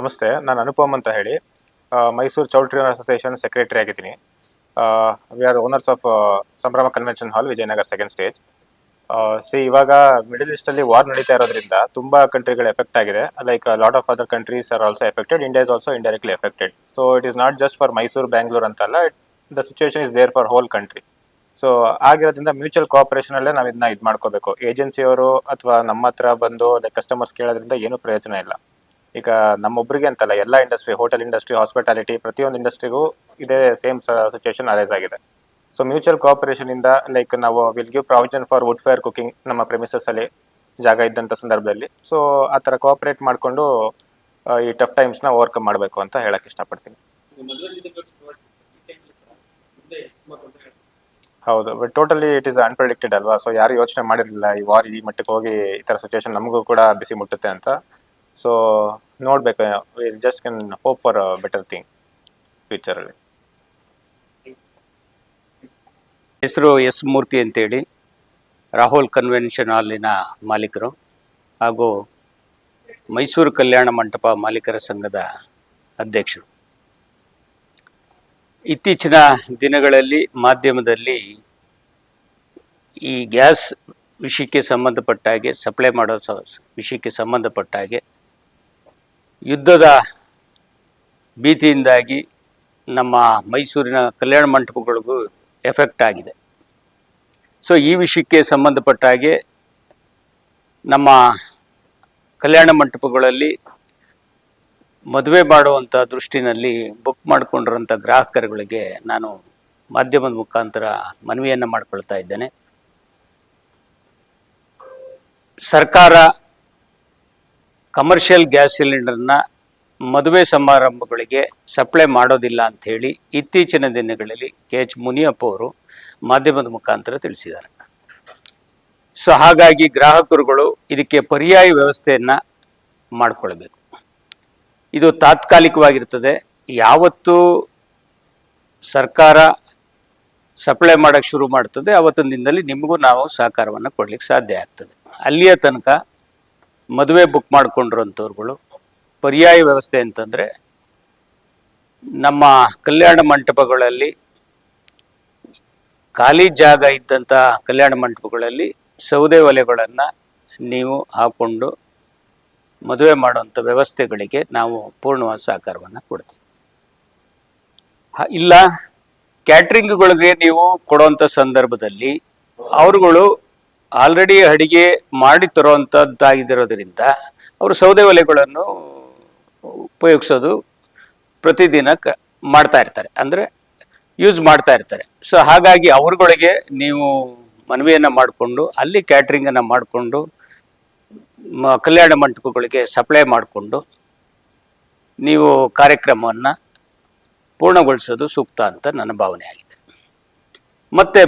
ನಮಸ್ತೆ, ನಾನು ಅನುಪಮ್ ಅಂತ ಹೇಳಿ ಮೈಸೂರು ಚೌಲ್ಟ್ರಿ ಅಸೋಸಿಯೇಷನ್ ಸೆಕ್ರೆಟರಿ ಆಗಿದ್ದೀನಿ. We are owners of Sambhrama convention hall, Vijayanagara second stage. ಇವಾಗ ಮಿಡಲ್ ಈಸ್ಟ್ ಅಲ್ಲಿ ವಾರ್ ನಡೀತಾ ಇರೋದ್ರಿಂದ ತುಂಬಾ ಕಂಟ್ರಿಗಳು ಎಫೆಕ್ಟ್ ಆಗಿದೆ. Like lot of other countries are also affected. India is also indirectly affected. So it is not just for Mysuru, Bangalore ಅಂತಲ್ಲ. The situation is there for whole country. So ಆಗಿರೋದ್ರಿಂದ mutual cooperation ಅಲ್ಲೇ ನಾವು ಇದನ್ನ ಮಾಡ್ಕೋಬೇಕು. ಏಜೆನ್ಸಿಯವರು ಅಥವಾ ನಮ್ಮ ಹತ್ರ ಬಂದು ಕಸ್ಟಮರ್ಸ್ ಕೇಳೋದ್ರಿಂದ ಏನು ಪ್ರಯೋಜನ ಇಲ್ಲ. ಈಗ ನಮ್ಮೊಬ್ಬರಿಗೆ ಅಂತಲ್ಲ, ಎಲ್ಲ ಇಂಡಸ್ಟ್ರಿ, ಹೋಟೆಲ್ ಇಂಡಸ್ಟ್ರಿ, ಹಾಸ್ಪಿಟಾಲಿಟಿ, ಪ್ರತಿಯೊಂದು ಇಂಡಸ್ಟ್ರಿಗೂ ಇದೇ ಸೇಮ್ ಸಿಚುಯೇಷನ್ ಅರೈಸ್ ಆಗಿದೆ. ಸೊ ಮ್ಯೂಚುವಲ್ ಕೋಆಪರೇಷನ್ ಇಂದ ಲೈಕ್ ನಾವು will give provision for wood fire cooking ನಮ್ಮ ಪ್ರೆಮಿಸಸ್ ಅಲ್ಲಿ ಜಾಗ ಇದ್ದಂಥ ಸಂದರ್ಭದಲ್ಲಿ. ಸೊ ಆ ಥರ ಕೋಆಪರೇಟ್ ಮಾಡಿಕೊಂಡು ಈ ಟಫ್ ಟೈಮ್ಸ್ನ ಓವರ್ಕಮ್ ಮಾಡಬೇಕು ಅಂತ ಹೇಳಕ್ ಇಷ್ಟಪಡ್ತೀನಿ. ಹೌದು, ಬಟ್ ಟೋಟಲಿ ಇಟ್ ಇಸ್ ಅನ್ಪ್ರೆಡಿಕ್ಟೆಡ್ ಅಲ್ವಾ. ಸೊ ಯಾರು ಯೋಚನೆ ಮಾಡಿರಲಿಲ್ಲ ಈ ವಾರ್ ಈ ಮಟ್ಟಕ್ಕೆ ಹೋಗಿ ಈ ಥರ ಸಿಚುಯೇಷನ್ ನಮಗೂ ಕೂಡ ಬಿಸಿ ಮುಟ್ಟುತ್ತೆ ಅಂತ. ಸೊ ನೋಡ್ಬೇಕು, will just can hope for a better thing ಫ್ಯೂಚರಲ್ಲಿ. ಹೆಸರು ಎಸ್ ಮೂರ್ತಿ ಅಂತೇಳಿ, ರಾಹುಲ್ ಕನ್ವೆನ್ಷನ್ ಹಾಲಿನ ಮಾಲೀಕರು ಹಾಗೂ ಮೈಸೂರು ಕಲ್ಯಾಣ ಮಂಟಪ ಮಾಲೀಕರ ಸಂಘದ ಅಧ್ಯಕ್ಷರು. ಇತ್ತೀಚಿನ ದಿನಗಳಲ್ಲಿ ಮಾಧ್ಯಮದಲ್ಲಿ ಈ ಗ್ಯಾಸ್ ವಿಷಯಕ್ಕೆ ಸಂಬಂಧಪಟ್ಟ ಹಾಗೆ, ಸಪ್ಲೈ ಮಾಡೋ ವಿಷಯಕ್ಕೆ ಸಂಬಂಧಪಟ್ಟ ಹಾಗೆ ಯುದ್ಧದ ಭೀತಿಯಿಂದಾಗಿ ನಮ್ಮ ಮೈಸೂರಿನ ಕಲ್ಯಾಣ ಮಂಟಪಗಳಿಗೂ ಎಫೆಕ್ಟ್ ಆಗಿದೆ. ಸೊ ಈ ವಿಷಯಕ್ಕೆ ಸಂಬಂಧಪಟ್ಟ ಹಾಗೆ ನಮ್ಮ ಕಲ್ಯಾಣ ಮಂಟಪಗಳಲ್ಲಿ ಮದುವೆ ಮಾಡುವಂಥ ದೃಷ್ಟಿನಲ್ಲಿ ಬುಕ್ ಮಾಡಿಕೊಂಡಿರೋಂಥ ಗ್ರಾಹಕರುಗಳಿಗೆ ನಾನು ಮಾಧ್ಯಮದ ಮುಖಾಂತರ ಮನವಿಯನ್ನು ಮಾಡಿಕೊಳ್ತಾ ಇದ್ದೇನೆ. ಸರ್ಕಾರ ಕಮರ್ಷಿಯಲ್ ಗ್ಯಾಸ್ ಸಿಲಿಂಡರ್ನ ಮದುವೆ ಸಮಾರಂಭಗಳಿಗೆ ಸಪ್ಲೈ ಮಾಡೋದಿಲ್ಲ ಅಂಥೇಳಿ ಇತ್ತೀಚಿನ ದಿನಗಳಲ್ಲಿ KH ಮುನಿಯಪ್ಪ ಅವರು ಮಾಧ್ಯಮದ ಮುಖಾಂತರ ತಿಳಿಸಿದ್ದಾರೆ. ಸೊ ಹಾಗಾಗಿ ಗ್ರಾಹಕರುಗಳು ಇದಕ್ಕೆ ಪರ್ಯಾಯ ವ್ಯವಸ್ಥೆಯನ್ನು ಮಾಡಿಕೊಳ್ಬೇಕು. ಇದು ತಾತ್ಕಾಲಿಕವಾಗಿರ್ತದೆ. ಯಾವತ್ತು ಸರ್ಕಾರ ಸಪ್ಲೈ ಮಾಡೋಕ್ಕೆ ಶುರು ಮಾಡ್ತದೆ ಆವತ್ತಿನ ದಿನದಲ್ಲಿ ನಿಮಗೂ ನಾವು ಸಹಕಾರವನ್ನು ಕೊಡ್ಲಿಕ್ಕೆ ಸಾಧ್ಯ ಆಗ್ತದೆ. ಅಲ್ಲಿಯ ತನಕ ಮದುವೆ ಬುಕ್ ಮಾಡ್ಕೊಂಡಿರೋಂಥವ್ರುಗಳು ಪರ್ಯಾಯ ವ್ಯವಸ್ಥೆ ಅಂತಂದರೆ, ನಮ್ಮ ಕಲ್ಯಾಣ ಮಂಟಪಗಳಲ್ಲಿ ಖಾಲಿ ಜಾಗ ಇದ್ದಂಥ ಕಲ್ಯಾಣ ಮಂಟಪಗಳಲ್ಲಿ ಸೌದೆ ಒಲೆಗಳನ್ನು ನೀವು ಹಾಕ್ಕೊಂಡು ಮದುವೆ ಮಾಡುವಂಥ ವ್ಯವಸ್ಥೆಗಳಿಗೆ ನಾವು ಪೂರ್ಣವಾದ ಸಹಕಾರವನ್ನು ಕೊಡ್ತೀವಿ. ಇಲ್ಲ, ಕ್ಯಾಟ್ರಿಂಗ್ಗಳಿಗೆ ನೀವು ಕೊಡುವಂಥ ಸಂದರ್ಭದಲ್ಲಿ ಅವರುಗಳು ಆಲ್ರೆಡಿ ಅಡಿಗೆ ಮಾಡಿ ತರುವಂಥದ್ದಾಗಿರೋದ್ರಿಂದ ಅವರು ಸೌದೆ ಒಲೆಗಳನ್ನು ಉಪಯೋಗಿಸೋದು ಪ್ರತಿದಿನ ಮಾಡ್ತಾ ಇರ್ತಾರೆ, ಅಂದರೆ ಯೂಸ್ ಮಾಡ್ತಾ ಇರ್ತಾರೆ. ಸೊ ಹಾಗಾಗಿ ಅವ್ರುಗಳಿಗೆ ನೀವು ಮನವಿಯನ್ನು ಮಾಡಿಕೊಂಡು ಅಲ್ಲಿ ಕ್ಯಾಟ್ರಿಂಗನ್ನು ಮಾಡಿಕೊಂಡು ಕಲ್ಯಾಣ ಮಂಟಪಗಳಿಗೆ ಸಪ್ಲೈ ಮಾಡಿಕೊಂಡು ನೀವು ಕಾರ್ಯಕ್ರಮವನ್ನು ಪೂರ್ಣಗೊಳಿಸೋದು ಸೂಕ್ತ ಅಂತ ನನ್ನ ಭಾವನೆ ಆಗಿದೆ. ಮತ್ತು